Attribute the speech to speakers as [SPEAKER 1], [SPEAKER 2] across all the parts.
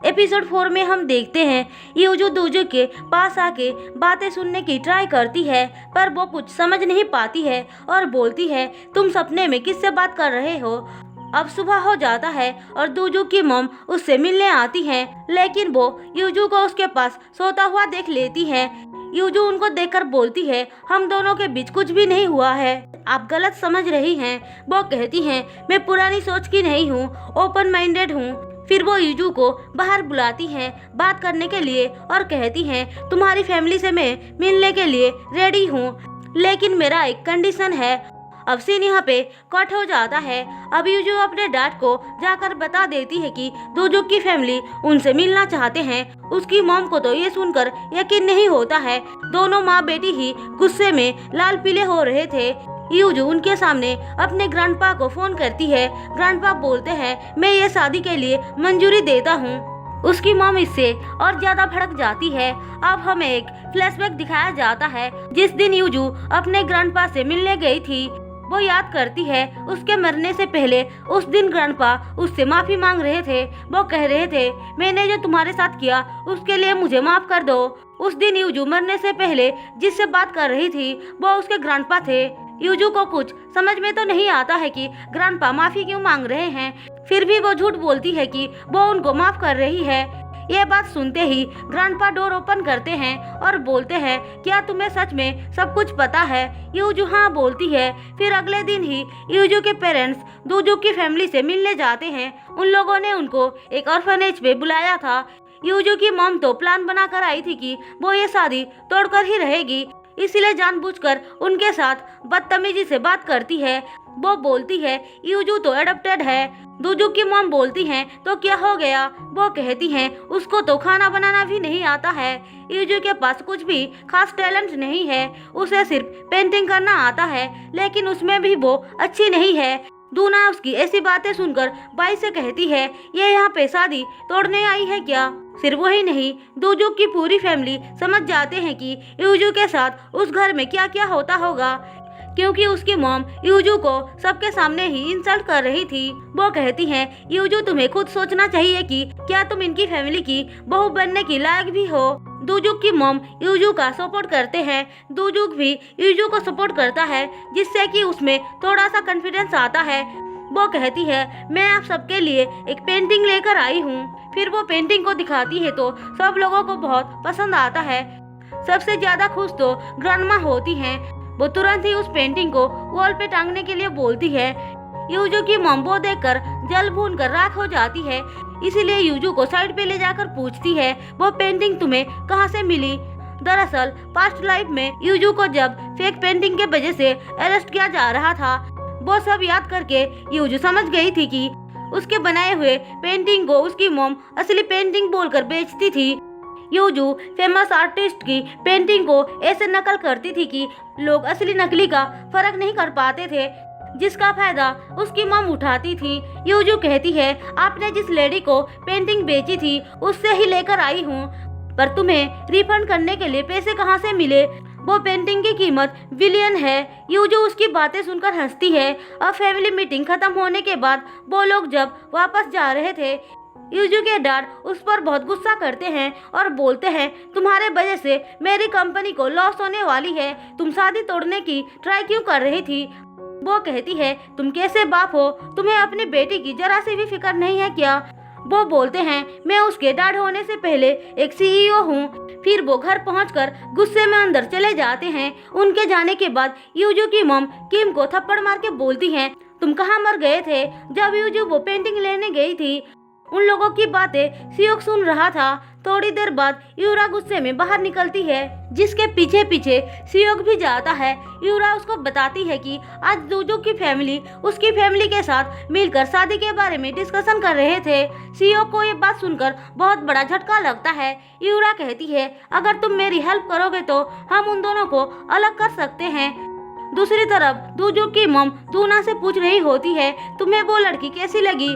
[SPEAKER 1] Episode 4 में हम देखते हैं यूजू दोजो के पास आके बातें सुनने की ट्राई करती है, पर वो कुछ समझ नहीं पाती है और बोलती है, तुम सपने में किससे बात कर रहे हो। अब सुबह हो जाता है और दोजो की मॉम उससे मिलने आती है, लेकिन वो यूजू को उसके पास सोता हुआ देख लेती है। यूजू उनको देखकर बोलती है, हम दोनों के बीच कुछ भी नहीं हुआ है, आप गलत समझ रही हैं। वो कहती हैं, मैं पुरानी सोच की नहीं हूँ, ओपन माइंडेड हूँ। फिर वो यूजू को बाहर बुलाती हैं बात करने के लिए और कहती हैं, तुम्हारी फैमिली से मैं मिलने के लिए रेडी हूँ, लेकिन मेरा एक कंडीशन है। अब सीन यहाँ पे कट हो जाता है। अब यूजू अपने डैड को जाकर बता देती है कि दोजो की फैमिली उनसे मिलना चाहते हैं। उसकी मॉम को तो ये सुनकर यकीन नहीं होता है। दोनों माँ बेटी ही गुस्से में लाल पीले हो रहे थे। यूजू उनके सामने अपने ग्रैंडपा को फोन करती है। ग्रैंडपा बोलते हैं, मैं ये शादी के लिए मंजूरी देता हूँ। उसकी मॉम इससे और ज्यादा भड़क जाती है। अब हमें एक फ्लैशबैक दिखाया जाता है जिस दिन यूजू अपने ग्रैंडपा से मिलने गई थी। वो याद करती है उसके मरने से पहले उस दिन ग्रैंडपा उससे माफी मांग रहे थे। वो कह रहे थे, मैंने जो तुम्हारे साथ किया उसके लिए मुझे माफ कर दो। उस दिन यूजू मरने से पहले जिससे बात कर रही थी वो उसके ग्रैंडपा थे। यूजू को कुछ समझ में तो नहीं आता है कि ग्रैंडपा माफी क्यों मांग रहे हैं, फिर भी वो झूठ बोलती है कि वो उनको माफ कर रही है। ये बात सुनते ही ग्रैंडपा डोर ओपन करते हैं और बोलते हैं, क्या तुम्हें सच में सब कुछ पता है। यूजू हाँ बोलती है। फिर अगले दिन ही यूजू के पेरेंट्स दोजो की फैमिली से मिलने जाते हैं। उन लोगों ने उनको एक ऑर्फनेज पे बुलाया था। यूजू की मॉम तो प्लान बनाकर आई थी कि वो ये शादी तोड़कर ही रहेगी, इसलिए जानबूझकर उनके साथ बदतमीजी से बात करती है। वो बोलती है, यूजू तो एडॉप्टेड है। दोजो की मॉम बोलती हैं, तो क्या हो गया। वो कहती हैं, उसको तो खाना बनाना भी नहीं आता है। यूजू के पास कुछ भी खास टैलेंट नहीं है, उसे सिर्फ पेंटिंग करना आता है, लेकिन उसमें भी वो अच्छी नहीं है। दूना उसकी ऐसी बातें सुनकर बाई से कहती है, ये यहाँ पे शादी तोड़ने आई है क्या। सिर्फ वही नहीं, दोजो की पूरी फैमिली समझ जाते हैं कि यूजू के साथ उस घर में क्या क्या होता होगा, क्योंकि उसकी मॉम यूजू को सबके सामने ही इंसल्ट कर रही थी। वो कहती हैं, यूजू तुम्हें खुद सोचना चाहिए कि क्या तुम इनकी फैमिली की बहू बनने की लायक भी हो। दोजो की मॉम यूजू का सपोर्ट करते हैं। दोजो भी यूजू को सपोर्ट करता है, जिससे कि उसमें थोड़ा सा कॉन्फिडेंस आता है। वो कहती है, मैं आप सबके लिए एक पेंटिंग लेकर आई हूँ। फिर वो पेंटिंग को दिखाती है तो सब लोगों को बहुत पसंद आता है। सबसे ज्यादा खुश तो ग्रैंडमा होती हैं। वो तुरंत ही उस पेंटिंग को वॉल पे टांगने के लिए बोलती है। यूजू की मॉम वो देखकर जल भून कर राख हो जाती है, इसीलिए यूजू को साइड पे ले जाकर पूछती है, वो पेंटिंग तुम्हें कहाँ से मिली। दरअसल पास्ट लाइफ में यूजू को जब फेक पेंटिंग के वजह से अरेस्ट किया जा रहा था, वो सब याद करके यूजू समझ गई थी कि उसके बनाए हुए पेंटिंग को उसकी मॉम असली पेंटिंग बोलकर बेचती थी। यूजू फेमस आर्टिस्ट की पेंटिंग को ऐसे नकल करती थी कि लोग असली नकली का फर्क नहीं कर पाते थे, जिसका फायदा उसकी मॉम उठाती थी। यूजू कहती है, आपने जिस लेडी को पेंटिंग बेची थी उससे ही लेकर आई हूँ, पर तुम्हें रिफंड करने के लिए पैसे कहाँ से मिले। वो पेंटिंग की कीमत बिलियन है। यूजू उसकी बातें सुनकर हंसती है। अब फैमिली मीटिंग खत्म होने के बाद वो लोग जब वापस जा रहे थे, यूजू के डैड उस पर बहुत गुस्सा करते हैं और बोलते हैं, तुम्हारे वजह से मेरी कंपनी को लॉस होने वाली है, तुम शादी तोड़ने की ट्राई क्यों कर रही थी। वो कहती है, तुम कैसे बाप हो, तुम्हें अपनी बेटी की जरा सी भी फिक्र नहीं है क्या। वो बोलते हैं, मैं उसके डैड होने से पहले एक सीईओ हूँ। फिर वो घर पहुंचकर गुस्से में अंदर चले जाते हैं। उनके जाने के बाद यूजू की मॉम किम को थप्पड़ मार के बोलती है, तुम कहाँ मर गए थे जब यूजू वो पेंटिंग लेने गई थी। उन लोगों की बातें सियोक सुन रहा था। थोड़ी देर बाद यूरा गुस्से में बाहर निकलती है, जिसके पीछे पीछे सियोक भी जाता है। यूरा उसको बताती है कि आज दोजो की फैमिली उसकी फैमिली के साथ मिलकर शादी के बारे में डिस्कशन कर रहे थे। सियोक को ये बात सुनकर बहुत बड़ा झटका लगता है। यूरा कहती है, अगर तुम मेरी हेल्प करोगे तो हम उन दोनों को अलग कर सकते हैं। दूसरी तरफ दोजो की मॉम दूना से पूछ रही होती है, तुम्हें वो लड़की कैसी लगी।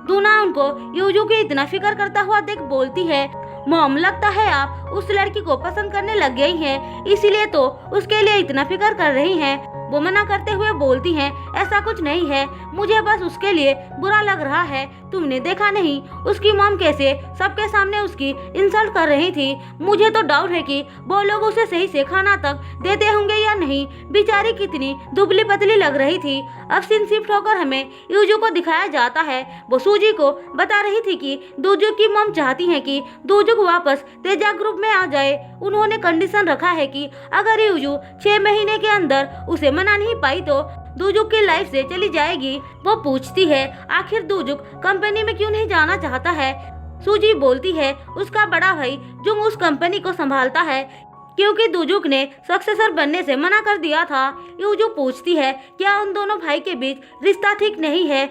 [SPEAKER 1] दूना उनको यूजू की इतना फिक्र करता हुआ देख बोलती है, मॉम लगता है आप उस लड़की को पसंद करने लग गई हैं, इसीलिए तो उसके लिए इतना फिक्र कर रही हैं। वो मना करते हुए बोलती हैं, ऐसा कुछ नहीं है, मुझे बस उसके लिए बुरा लग रहा है। तुमने देखा नहीं उसकी मॉम कैसे सबके सामने उसकी इंसल्ट कर रही थी। मुझे तो डाउट है कि वो लोग उसे सही से खाना तक देते होंगे या नहीं। बेचारी कितनी दुबली पतली लग रही थी। अब सीन शिफ्ट होकर हमें यूजू को दिखाया जाता है। वो सूजी को बता रही थी कि दोजुक की मॉम चाहती है कि दोजुक वापस तेजा ग्रुप में आ जाए। उन्होंने कंडीशन रखा है कि अगर यूजू 6 महीने के अंदर उसे मना नहीं पाई तो दोजुक की लाइफ से चली जाएगी। वो पूछती है आखिर दोजुक कंपनी में क्यों नहीं जाना चाहता है। सूजी बोलती है उसका बड़ा भाई जुंग उस कंपनी को संभालता है क्योंकि दोजुक ने सक्सेसर बनने से मना कर दिया था। यूजू पूछती है क्या उन दोनों भाई के बीच रिश्ता ठीक नहीं है।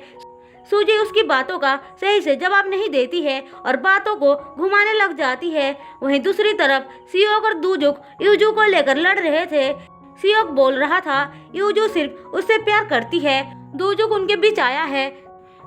[SPEAKER 1] सूजी उसकी बातों का सही से जवाब नहीं देती है और बातों को घुमाने लग जाती है। वहीं दूसरी तरफ सियोक और दोजुक यूजू को लेकर लड़ रहे थे। सियोक बोल रहा था यूजू सिर्फ उससे प्यार करती है। दोजुक उनके बीच आया है।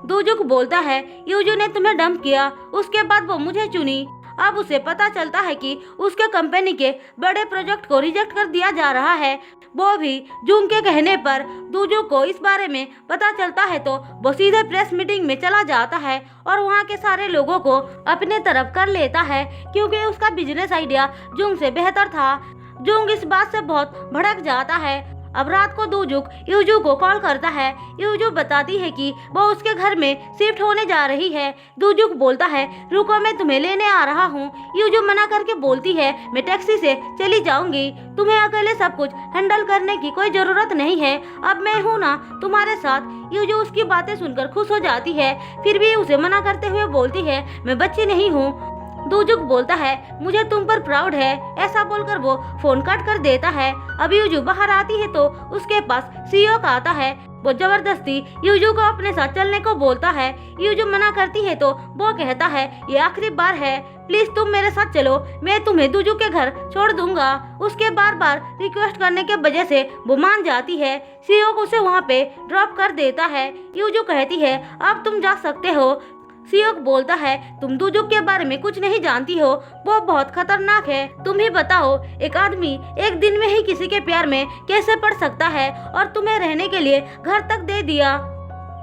[SPEAKER 1] दोजुक बोलता है यूजू ने तुम्हें डंप किया, उसके बाद वो मुझे चुनी। अब उसे पता चलता है कि उसके कंपनी के बड़े प्रोजेक्ट को रिजेक्ट कर दिया जा रहा है। वो भी जूंग के कहने पर दोजुक को इस बारे में पता चलता है तो वो सीधे प्रेस मीटिंग में चला जाता है और वहाँ के सारे लोगों को अपने तरफ कर लेता है क्योंकि उसका बिजनेस आइडिया जूंग से बेहतर था। जूंग इस बात से बहुत भड़क जाता है। अब रात को दोजुक यूजू को कॉल करता है। यूजू बताती है कि वो उसके घर में शिफ्ट होने जा रही है। दोजुक बोलता है रुको मैं तुम्हें लेने आ रहा हूँ। यूजू मना करके बोलती है मैं टैक्सी से चली जाऊंगी, तुम्हें अकेले सब कुछ हैंडल करने की कोई जरूरत नहीं है, अब मैं हूँ ना तुम्हारे साथ। यूजू उसकी बातें सुनकर खुश हो जाती है, फिर भी उसे मना करते हुए बोलती है मैं बच्ची नहीं हूँ। दोजुक बोलता है मुझे तुम पर प्राउड है। ऐसा बोलकर वो फोन कट कर देता है। अब यूजू बाहर आती है तो उसके पास सियोक आता है। वो जबरदस्ती यूजू को अपने साथ चलने को बोलता है। यूजू मना करती है तो वो कहता है ये आखिरी बार है, प्लीज तुम मेरे साथ चलो, मैं तुम्हें दोजुक के घर छोड़ दूंगा। उसके बार बार रिक्वेस्ट करने के वजह से वो मान जाती है। सियोक उसे वहाँ पे ड्रॉप कर देता है। यूजू कहती है अब तुम जा सकते हो। सियोक बोलता है तुम दोजुक के बारे में कुछ नहीं जानती हो, वो बहुत खतरनाक है। तुम ही बताओ एक आदमी एक दिन में ही किसी के प्यार में कैसे पड़ सकता है और तुम्हें रहने के लिए घर तक दे दिया।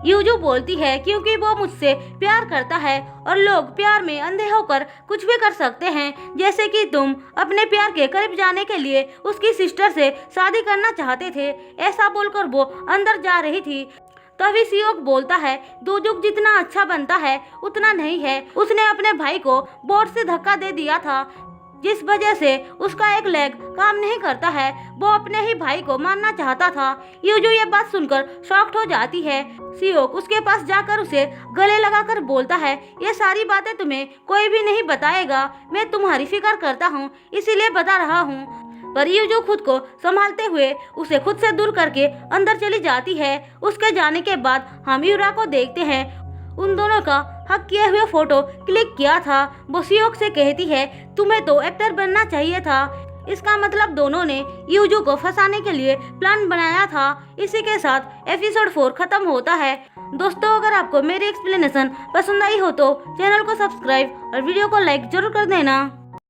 [SPEAKER 1] यूजू बोलती है क्योंकि वो मुझसे प्यार करता है और लोग प्यार में अंधे होकर कुछ भी कर सकते हैं, जैसे कि तुम अपने प्यार के करीब जाने के लिए उसकी सिस्टर से शादी करना चाहते थे। ऐसा बोलकर वो अंदर जा रही थी। तभी सियोक बोलता है दोजुक जितना अच्छा बनता है उतना नहीं है। उसने अपने भाई को बोर्ड से धक्का दे दिया था जिस वजह से उसका एक लेग काम नहीं करता है। वो अपने ही भाई को मारना चाहता था। यूजू ये बात सुनकर शॉक्ड हो जाती है। सियोक उसके पास जाकर उसे गले लगाकर बोलता है ये सारी बातें तुम्हें कोई भी नहीं बताएगा, मैं तुम्हारी फिक्र करता हूँ इसीलिए बता रहा हूँ। पर यूजू खुद को संभालते हुए उसे खुद से दूर करके अंदर चली जाती है। उसके जाने के बाद हम यूरा को देखते हैं। उन दोनों का हक किए हुए फोटो क्लिक किया था। वो सियोक से कहती है तुम्हें तो एक्टर बनना चाहिए था। इसका मतलब दोनों ने यूजू को फंसाने के लिए प्लान बनाया था। इसी के साथ एपिसोड 4 खत्म होता है। दोस्तों अगर आपको मेरी एक्सप्लेनेशन पसंद आई हो तो चैनल को सब्सक्राइब और वीडियो को लाइक जरूर कर देना।